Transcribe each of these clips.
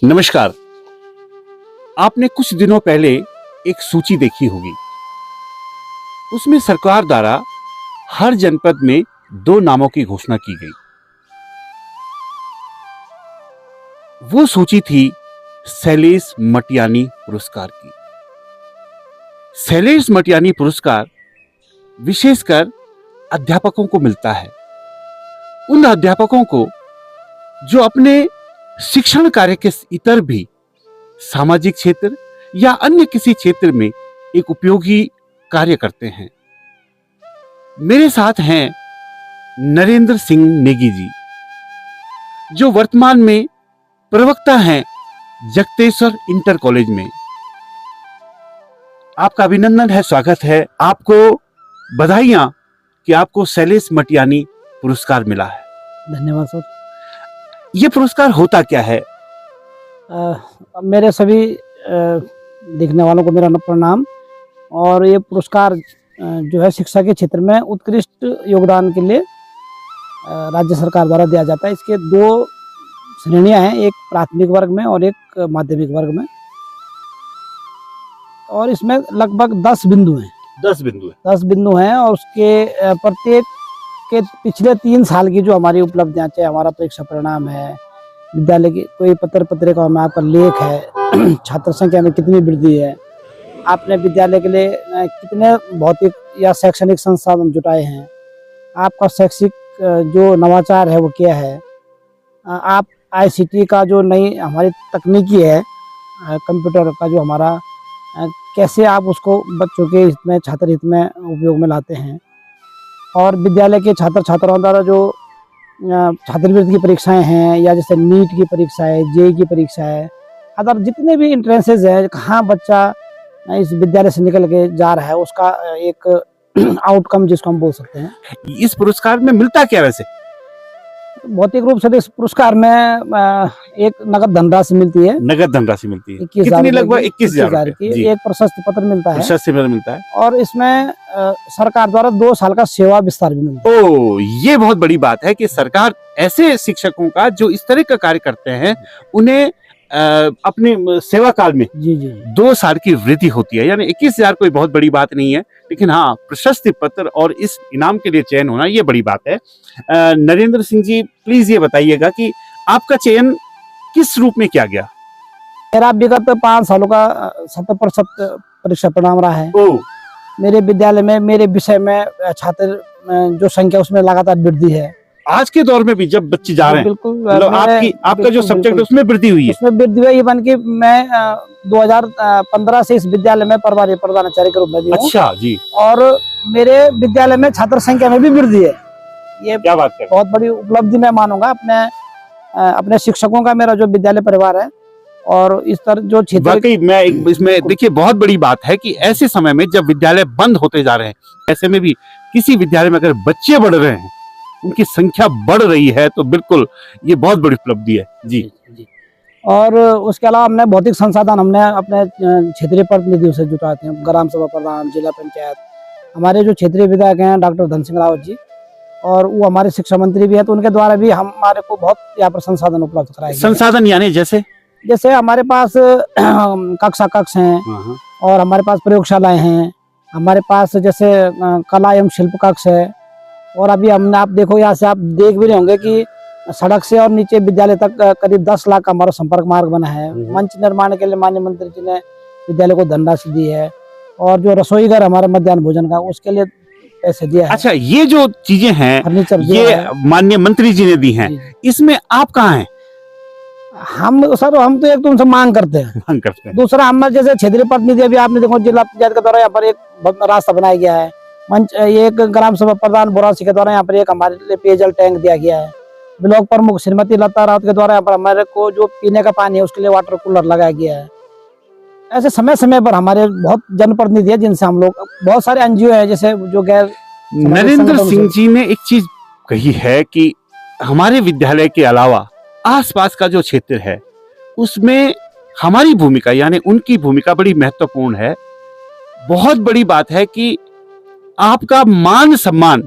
नमस्कार। आपने कुछ दिनों पहले एक सूची देखी होगी। उसमें सरकार द्वारा हर जनपद में 2 नामों की घोषणा की गई। वो सूची थी शैलेश मटियानी पुरस्कार की। शैलेश मटियानी पुरस्कार विशेषकर अध्यापकों को मिलता है। उन अध्यापकों को जो अपने शिक्षण कार्य के इतर भी सामाजिक क्षेत्र या अन्य किसी क्षेत्र में एक उपयोगी कार्य करते हैं। मेरे साथ हैं नरेंद्र सिंह नेगी जी, जो वर्तमान में प्रवक्ता हैं जगतेश्वर इंटर कॉलेज में। आपका अभिनंदन है, स्वागत है। आपको बधाइयां कि आपको शैलेश मटियानी पुरस्कार मिला है। धन्यवाद सर। ये पुरस्कार होता क्या है? मेरे सभी देखने वालों को मेरा प्रणाम। और ये पुरस्कार जो है शिक्षा के क्षेत्र में उत्कृष्ट योगदान के लिए राज्य सरकार द्वारा दिया जाता है। इसके 2 श्रेणियां हैं, एक प्राथमिक वर्ग में और एक माध्यमिक वर्ग में। और इसमें लगभग 10 बिंदु हैं। 10 बिंदु है। 10 बिंदु हैं और उसके प्रत्येक के पिछले 3 साल की जो हमारी उपलब्धियां, चाहे हमारा परीक्षा परिणाम है, विद्यालय की कोई पत्रिका में आपका लेख है, छात्र संख्या में कितनी वृद्धि है, आपने विद्यालय के लिए कितने भौतिक या शैक्षणिक संसाधन जुटाए हैं, आपका शैक्षिक जो नवाचार है वो क्या है, आप आईसीटी का जो नई हमारी तकनीकी है, कंप्यूटर का जो हमारा कैसे आप उसको बच्चों के हित में, छात्र हित में उपयोग में लाते हैं। और विद्यालय के छात्र छात्राओं द्वारा जो छात्रवृत्ति की परीक्षाएं हैं, या जैसे नीट की परीक्षा है, जेई की परीक्षा है, अदर जितने भी इंट्रेंसेज हैं, कहाँ बच्चा इस विद्यालय से निकल के जा रहा है, उसका एक आउटकम जिसको हम बोल सकते हैं। इस पुरस्कार में मिलता क्या वैसे? भौतिक रूप से इस पुरस्कार में एक नगद धनराशि मिलती है। नगद धनराशि मिलती है। 21,000 कितनी? लगभग 21,000 की। एक प्रशस्ति पत्र मिलता है। प्रशस्ति पत्र मिलता है। और इसमें सरकार द्वारा 2 साल का सेवा विस्तार भी मिलता है। ओ, ये बहुत बड़ी बात है कि सरकार ऐसे शिक्षकों का जो इस तरह का कार्य करते हैं, उन्हें अपने सेवा काल में जी 2 साल की वृद्धि होती है। यानी 21,000 कोई बहुत बड़ी बात नहीं है, लेकिन हाँ, प्रशस्ति पत्र और इस इनाम के लिए चयन होना ये बड़ी बात है। नरेंद्र सिंह जी, प्लीज ये बताइएगा कि आपका चयन किस रूप में किया गया? मेरा विगत 5 सालों का 70% परीक्षा परिणाम रहा है। मेरे विद्यालय में, मेरे विषय में छात्र जो संख्या उसमें लगातार वृद्धि है। आज के दौर में भी जब बच्चे जा रहे हैं, बिल्कुल आपका जो सब्जेक्ट है उसमें वृद्धि हुई है। उसमें वृद्धि हुई, इवन कि मैं 2015 से इस विद्यालय में प्रभारी प्रधानाचार्य के रूप में भी हूं। अच्छा जी। और मेरे विद्यालय में छात्र संख्या में भी वृद्धि है। ये क्या बात है, बहुत बड़ी उपलब्धि मैं मानूंगा अपने शिक्षकों का, मेरा जो विद्यालय परिवार है। और इस तरह जो क्षेत्र, वाकई मैं इसमें देखिए बहुत बड़ी बात है कि ऐसे समय में जब विद्यालय बंद होते जा रहे हैं, ऐसे में भी किसी विद्यालय में अगर बच्चे बढ़ रहे हैं, उनकी संख्या बढ़ रही है, तो बिल्कुल ये बहुत बड़ी उपलब्धि है जी। और उसके अलावा हमने भौतिक संसाधन हमने अपने क्षेत्रीय प्रतिनिधियों से जुटाते हैं, ग्राम सभा प्रधान, जिला पंचायत, हमारे जो क्षेत्रीय विधायक हैं डॉक्टर धन सिंह रावत जी, और वो हमारे शिक्षा मंत्री भी है, तो उनके द्वारा भी हमारे को बहुत यहाँ पर संसाधन उपलब्ध कराए गए। संसाधन यानी जैसे हमारे पास कक्षा कक्ष हैं, और हमारे पास प्रयोगशालाएं हैं, हमारे पास जैसे कला एवं शिल्प कक्ष है। और अभी हमने, आप देखो यहाँ से आप देख भी रहे होंगे कि सड़क से और नीचे विद्यालय तक करीब 10 लाख का हमारा संपर्क मार्ग बना है। मंच निर्माण के लिए माननीय मंत्री जी ने विद्यालय को धनराशि दी है। और जो रसोई घर हमारे मध्याह्न भोजन का, उसके लिए पैसे दिया है। अच्छा, ये जो चीजें हैं, फर्नीचर ये माननीय मंत्री जी ने दी हैं। इसमें आप कहाँ हैं? हम तो एक तुमसे मांग करते हैं। दूसरा, हम जैसे क्षेत्रीय प्रतिनिधि, अभी आपने देखो जिला पंचायत के द्वारा यहाँ पर एक रास्ता बनाया गया है। मंच, एक ग्राम सभा प्रधान बोरासी के द्वारा यहाँ पर एक हमारे लिए पेयजल टैंक दिया गया है। ब्लॉक प्रमुख श्रीमती लता रावत के द्वारा यहाँ पर हमारे को जो पीने का पानी है उसके लिए वाटर कूलर लगाया गया है। ऐसे समय समय पर हमारे बहुत जनप्रतिनिधि है, जिनसे हम लोग, बहुत सारे एनजीओ है जैसे जो गैर। नरेंद्र सिंह जी ने एक चीज कही है कि हमारे विद्यालय के अलावा आसपास का जो क्षेत्र है, उसमें हमारी भूमिका यानी उनकी भूमिका बड़ी महत्वपूर्ण है। बहुत बड़ी बात है कि आपका मान सम्मान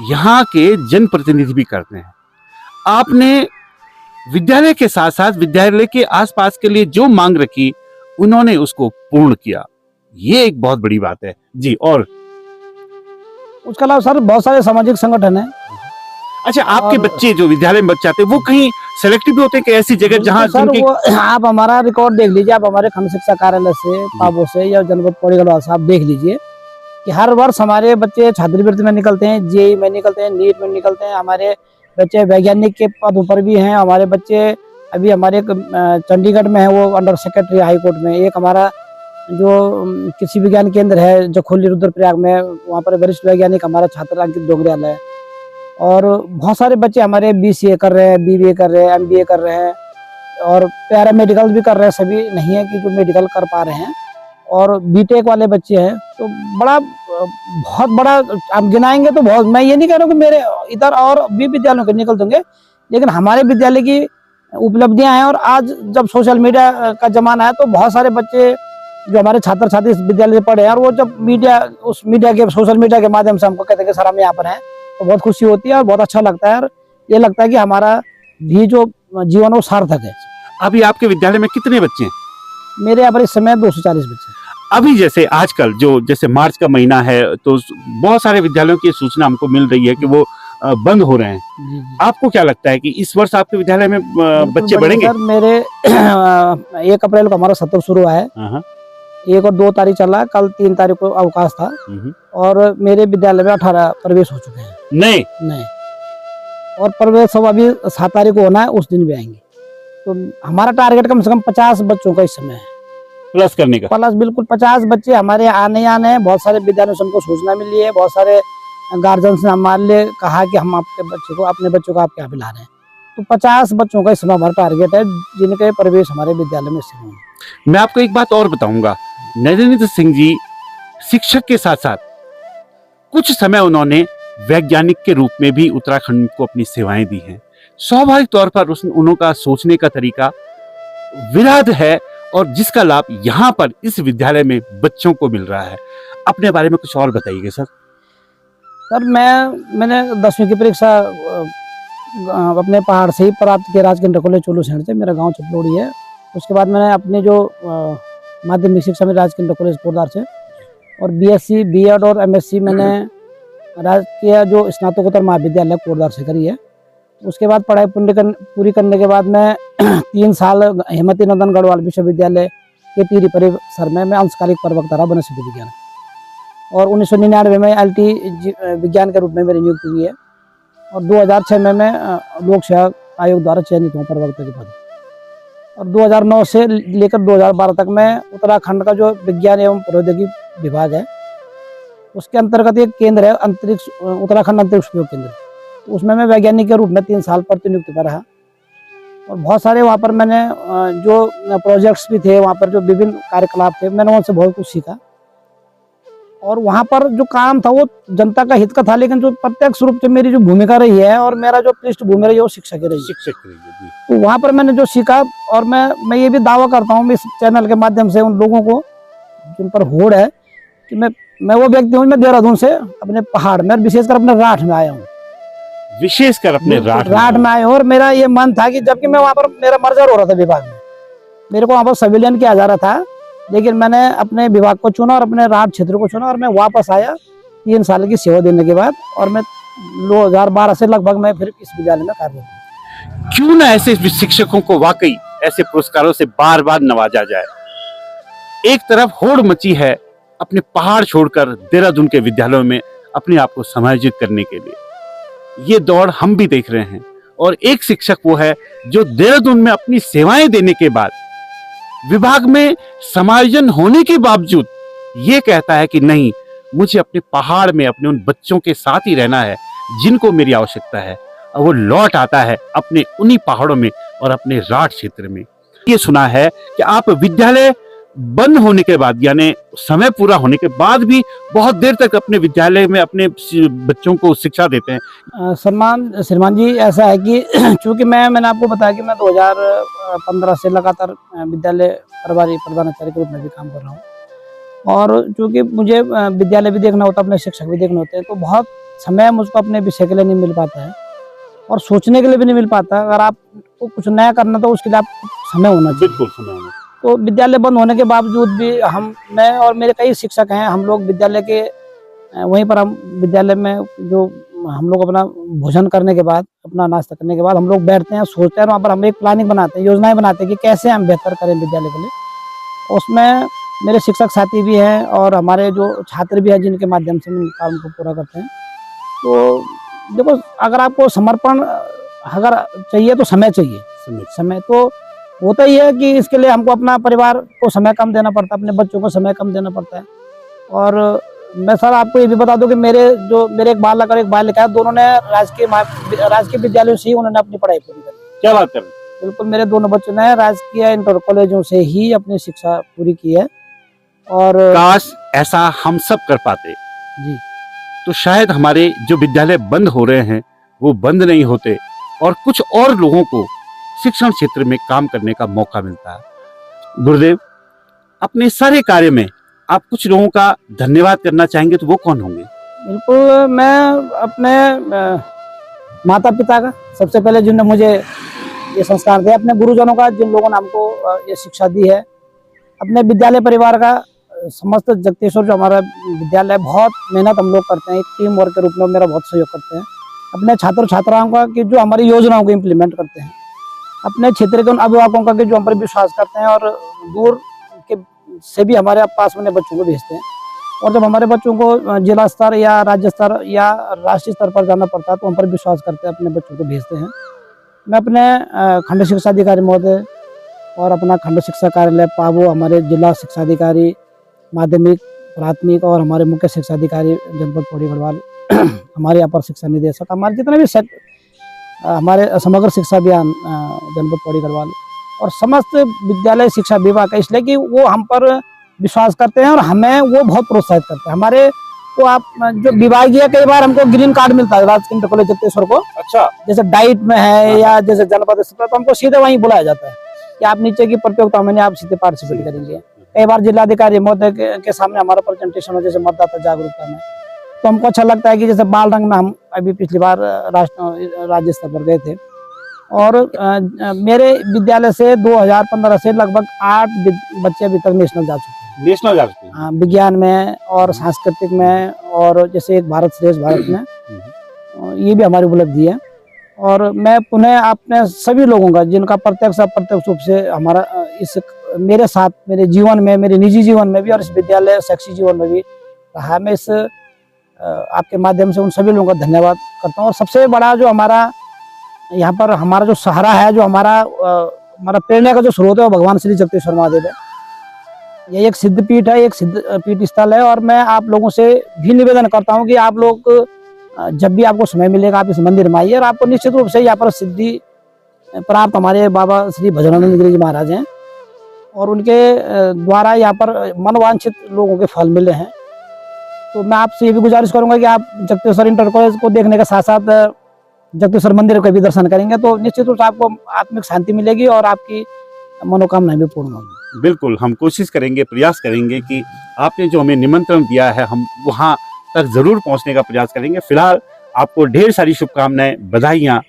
यहाँ के जनप्रतिनिधि भी करते हैं। आपने विद्यालय के साथ साथ विद्यालय के आसपास के लिए जो मांग रखी उन्होंने उसको पूर्ण किया। ये एक बहुत बड़ी बात है जी। और उसके अलावा सर बहुत सारे सामाजिक संगठन है। अच्छा, आपके और- बच्चे जो विद्यालय में बच्चे आते हैं वो कहीं सेलेक्टिव भी होते हैं कि ऐसी जगह जहां सर जिनकी वो आप हमारा रिकॉर्ड देख लीजिए, आप हमारे खंड शिक्षा कार्यालय से, पाबो से या जनपद पौड़ी गढ़वाल से आप देख लीजिए कि हर वर्ष हमारे बच्चे छात्रवृत्ति में निकलते हैं, जेई में निकलते हैं, नीट में निकलते हैं। हमारे बच्चे वैज्ञानिक के पदों पर भी हैं। हमारे बच्चे अभी हमारे चंडीगढ़ में है, वो अंडर सेक्रेटरी हाई कोर्ट में। एक हमारा जो कृषि विज्ञान केंद्र है जखोली रुद्रप्रयाग में, वहाँ पर वरिष्ठ वैज्ञानिक हमारा छात्र अंकित डोगरियाल है। और बहुत सारे बच्चे हमारे BCA कर रहे हैं, BBA कर रहे हैं, MBA कर रहे हैं और पैरामेडिकल भी कर रहे हैं। सभी नहीं है कि जो मेडिकल कर पा रहे हैं। और बीटेक वाले बच्चे हैं। तो बड़ा बहुत बड़ा आप गिनाएंगे तो बहुत, मैं ये नहीं कह रहा हूँ कि मेरे इधर और भी विद्यालयों के निकल देंगे, लेकिन हमारे विद्यालय की उपलब्धियां हैं। और आज जब सोशल मीडिया का जमाना है तो बहुत सारे बच्चे जो हमारे छात्र छात्री इस विद्यालय से पढ़े हैं, और वो जब उस मीडिया के सोशल मीडिया के माध्यम से हमको कहते हैं कि सर हम यहाँ पर हैं, तो बहुत खुशी होती है और बहुत अच्छा लगता है। और ये लगता है कि हमारा भी जो जीवन वो सार्थक है। अभी आपके विद्यालय में कितने बच्चे हैं? मेरे यहाँ पर इस समय 240 बच्चे। अभी जैसे आजकल जो जैसे मार्च का महीना है तो बहुत सारे विद्यालयों की सूचना हमको मिल रही है कि वो बंद हो रहे हैं। जी, जी। आपको क्या लगता है कि इस वर्ष आपके विद्यालय में बच्चे बढ़ेंगे? सर मेरे 1 अप्रैल को हमारा सत्र शुरू हुआ है। हाँ, 1 और 2 तारीख चला, कल 3 तारीख को अवकाश था। और मेरे विद्यालय में 18 प्रवेश हो चुके हैं नए। और प्रवेश सब अभी 7 तारीख को होना है, उस दिन भी आएंगे। तो हमारा टारगेट कम से कम 50 बच्चों का इस समय है, प्लस करने का। प्लस बिल्कुल 50 बच्चे हमारे आने हैं। बहुत सारे विद्यालयों से हमको सूचना मिली है, बहुत सारे गार्जियंस ने हमारे लिए कहा कि हम अपने बच्चों को आपके यहाँ पे ला रहे हैं। तो 50 बच्चों का इस समय हमारा टारगेट है जिनके प्रवेश हमारे विद्यालय में शुरू होंगे। मैं आपको एक बात और बताऊंगा, नरेंद्र सिंह जी शिक्षक के साथ साथ कुछ समय उन्होंने वैज्ञानिक के रूप में भी उत्तराखंड को अपनी सेवाएं दी हैं। स्वाभाविक तौर पर उनका सोचने का तरीका विराट है और जिसका लाभ यहाँ पर इस विद्यालय में बच्चों को मिल रहा है। अपने बारे में कुछ और बताइए सर। सर मैंने 10वीं की परीक्षा अपने पहाड़ से ही प्राप्त किया, राजकेंद्र कॉलेज चोलू शहर से। मेरा गांव चपलोड़ी है। उसके बाद मैंने अपने जो माध्यमिक शिक्षा में राजकेंद्र कॉलेज कोरदार से, और BSc B.Ed और MSc मैंने राजकीय जो स्नातकोत्तर महाविद्यालय कोरदार से करी है। उसके बाद पढ़ाई पूरी करने के बाद मैं 3 साल हेमवती नंदन गढ़वाल विश्वविद्यालय के टिहरी परिसर में मैं अंशकालिक प्रवक्ता रहा वनस्पति विज्ञान। और 1999 में LT विज्ञान के रूप में मेरी नियुक्ति हुई है। और 2006 में मैं लोक सेवा आयोग द्वारा चयनित हूँ प्रवक्ता के पद। और 2009 से लेकर 2012 तक मैं उत्तराखंड का जो विज्ञान एवं प्रौद्योगिकी विभाग है उसके अंतर्गत एक केंद्र है उत्तराखंड अंतरिक्ष उपयोग केंद्र, उसमें मैं वैज्ञानिक के रूप में 3 साल प्रतिनियुक्ति पर रहा। और बहुत सारे वहाँ पर मैंने जो प्रोजेक्ट्स भी थे, वहाँ पर जो विभिन्न कार्यकलाप थे, मैंने उनसे बहुत कुछ सीखा। और वहाँ पर जो काम था वो जनता का हित का था, लेकिन जो प्रत्यक्ष रूप से मेरी जो भूमिका रही है और मेरा जो पृष्ठभूमि रही है वो शिक्षक की रही है। शिक्षक की रही है। तो वहाँ पर मैंने जो सीखा, और मैं ये भी दावा करता हूँ इस चैनल के माध्यम से उन लोगों को जिन पर होड़ है कि मैं वो व्यक्ति हूँ, मैं देहरादून से अपने पहाड़ में और विशेषकर अपने राठ में आया हूँ। विशेषकर अपने राठ में आया हूँ। और मेरा ये मन था कि जबकि मैं वहाँ पर मेरा मर्जर हो रहा था विभाग में, मेरे को वहाँ पर सिविलियन किया जा रहा था, लेकिन मैंने अपने विभाग को चुना और अपने राठ क्षेत्र को चुना। और मैं वापस आया 3 साल की सेवा देने के बाद, और मैं 2012 से लगभग मैं फिर इस विद्यालय में कार्यरत हूँ। क्यों ना ऐसे शिक्षकों को वाकई ऐसे पुरस्कारों से बार बार नवाजा जाए। एक तरफ होड़ मची है अपने पहाड़ छोड़कर देहरादून के विद्यालयों में अपने आप को समायोजित करने के लिए, ये दौड़ हम भी देख रहे हैं। और एक शिक्षक वो है जो देहरादून में अपनी सेवाएं देने के बाद विभाग में समायोजन होने के बावजूद ये कहता है कि नहीं, मुझे अपने पहाड़ में अपने उन बच्चों के साथ ही रहना है जिनको मेरी आवश्यकता है। और वो लौट आता है अपने उन्हीं पहाड़ों में और अपने राठ क्षेत्र में। ये सुना है कि आप विद्यालय बंद होने के बाद, यानी समय पूरा होने के बाद भी बहुत देर तक अपने विद्यालय में अपने बच्चों को शिक्षा देते हैं। श्रीमान जी, ऐसा है कि चूंकि मैंने आपको बताया कि मैं 2015 से लगातार विद्यालय प्रभारी प्रधानाचार्य के रूप में भी काम कर रहा हूँ। और चूंकि मुझे विद्यालय भी देखना होता है, अपने शिक्षक भी देखने होते हैं, तो बहुत समय मुझको अपने विषय के लिए नहीं मिल पाता है। और सोचने के लिए भी नहीं मिल पाता। अगर आपको कुछ नया करना तो उसके लिए आप समय होना चाहिए। बिल्कुल समय में। तो विद्यालय बंद होने के बावजूद भी मैं और मेरे कई शिक्षक हैं, हम लोग विद्यालय के वहीं पर हम विद्यालय में जो हम लोग अपना भोजन करने के बाद, अपना नाश्ता करने के बाद हम लोग बैठते हैं, सोचते हैं, वहाँ पर हम एक प्लानिंग बनाते हैं, योजनाएं बनाते हैं कि कैसे हम बेहतर करें विद्यालय के लिए। उसमें मेरे शिक्षक साथी भी हैं और हमारे जो छात्र भी हैं जिनके माध्यम से हम इन काम को पूरा करते हैं। तो देखो, अगर आपको समर्पण अगर चाहिए तो समय चाहिए। समय तो होता ही है कि इसके लिए हमको अपना परिवार को समय कम देना पड़ता है, अपने बच्चों को समय कम देना पड़ता है। और मैं सर आपको ये भी बता दूं कि मेरे एक बालक और एक बालिका है, दोनों ने राजकीय विद्यालयों से ही उन्होंने अपनी पढ़ाई पूरी करी। क्या बात कर रहे हैं? बिल्कुल, मेरे दोनों बच्चों ने राजकीय इंटर कॉलेजों से ही अपनी शिक्षा पूरी की है। और काश ऐसा हम सब कर पाते जी, तो शायद हमारे जो विद्यालय बंद हो रहे हैं वो बंद नहीं होते और कुछ और लोगों को शिक्षण क्षेत्र में काम करने का मौका मिलता है। गुरुदेव, अपने सारे कार्य में आप कुछ लोगों का धन्यवाद करना चाहेंगे तो वो कौन होंगे? बिल्कुल, मैं अपने माता पिता का सबसे पहले, जिन्होंने मुझे ये संस्कार दिया, अपने गुरुजनों का, जिन लोगों ने हमको ये शिक्षा दी है, अपने विद्यालय परिवार का, समस्त जगतेश्वर जो हमारा विद्यालय है, बहुत मेहनत हम लोग करते हैं, एक टीम वर्क के रूप में मेरा बहुत सहयोग करते हैं। अपने छात्र छात्राओं का कि जो हमारी योजनाओं को इम्प्लीमेंट करते हैं, अपने क्षेत्र के उन अभिभावकों का कि जो हम पर विश्वास करते हैं और दूर के से भी हमारे पास में बच्चों को भेजते हैं। और जब हमारे बच्चों को जिला स्तर या राज्य स्तर या राष्ट्रीय स्तर पर जाना पड़ता है तो हम पर विश्वास करते हैं, अपने बच्चों को भेजते हैं। मैं अपने खंड शिक्षा अधिकारी महोदय और अपना खंड शिक्षा कार्यालय पाबो, हमारे जिला शिक्षा अधिकारी माध्यमिक प्राथमिक और हमारे मुख्य शिक्षा अधिकारी जनपद पौड़ी गढ़वाल, हमारे अपर शिक्षा निदेशक, हमारे जितने भी हमारे समग्र शिक्षा अभियान जनपद पौड़ी गढ़वाल और समस्त विद्यालय शिक्षा विभाग का, इसलिए कि वो हम पर विश्वास करते हैं और हमें वो बहुत प्रोत्साहित करते हैं। हमारे को आप जो विभागीय, कई बार हमको ग्रीन कार्ड मिलता है राजकीय इंटर कॉलेज जगतेश्वर को। अच्छा, जैसे डाइट में है या जैसे जनपद स्तर पर, तो हमको सीधे वहीं बुलाया जाता है कि आप नीचे की प्रतियोगिता में आप सीधे पार्टिसिपेट करेंगे। कई बार जिलाधिकारी महोदय के सामने हमारा प्रेजेंटेशन हो, जैसे मतदाता जागरूकता में, तो हमको अच्छा लगता है कि जैसे बाल रंग में हम अभी पिछली बार राज्य स्तर पर गए थे। और मेरे विद्यालय से 2015 से लगभग 8 बच्चे अभी तक नेशनल जा चुके हैं। नेशनल जा चुके हैं? विज्ञान में और सांस्कृतिक में, और जैसे एक भारत श्रेष्ठ भारत में, ये भी हमारी उपलब्धि है। और मैं पुनः अपने सभी लोगों का, जिनका प्रत्यक्ष अप्रत्यक्ष रूप से हमारा इस मेरे साथ, मेरे जीवन में, मेरे निजी जीवन में भी और इस विद्यालय शैक्षिक जीवन में भी रहा, मैं इस आपके माध्यम से उन सभी लोगों का धन्यवाद करता हूँ। और सबसे बड़ा जो हमारा यहाँ पर हमारा जो सहारा है, जो हमारा प्रेरणा का जो स्रोत है, वो भगवान श्री जगतेश्वर महादेव है। ये एक सिद्ध पीठ है, एक सिद्ध पीठ स्थल है। और मैं आप लोगों से भी निवेदन करता हूँ कि आप लोग जब भी आपको समय मिलेगा आप इस मंदिर में आइए, और आपको निश्चित रूप से यहाँ पर सिद्धि प्राप्त हमारे बाबा श्री भजनानंद गिरी जी महाराज हैं और उनके द्वारा यहाँ पर मनवांछित लोगों के फल मिले हैं। तो मैं आपसे ये भी गुजारिश करूंगा कि आप जगतेश्वर इंटर कॉलेज को देखने के साथ साथ जगतेश्वर मंदिर का भी दर्शन करेंगे तो निश्चित रूप से आपको आत्मिक शांति मिलेगी और आपकी मनोकामनाएं भी पूर्ण होंगी। बिल्कुल, हम कोशिश करेंगे, प्रयास करेंगे कि आपने जो हमें निमंत्रण दिया है हम वहां तक जरूर पहुंचने का प्रयास करेंगे। फिलहाल आपको ढेर सारी शुभकामनाएं, बधाइयां।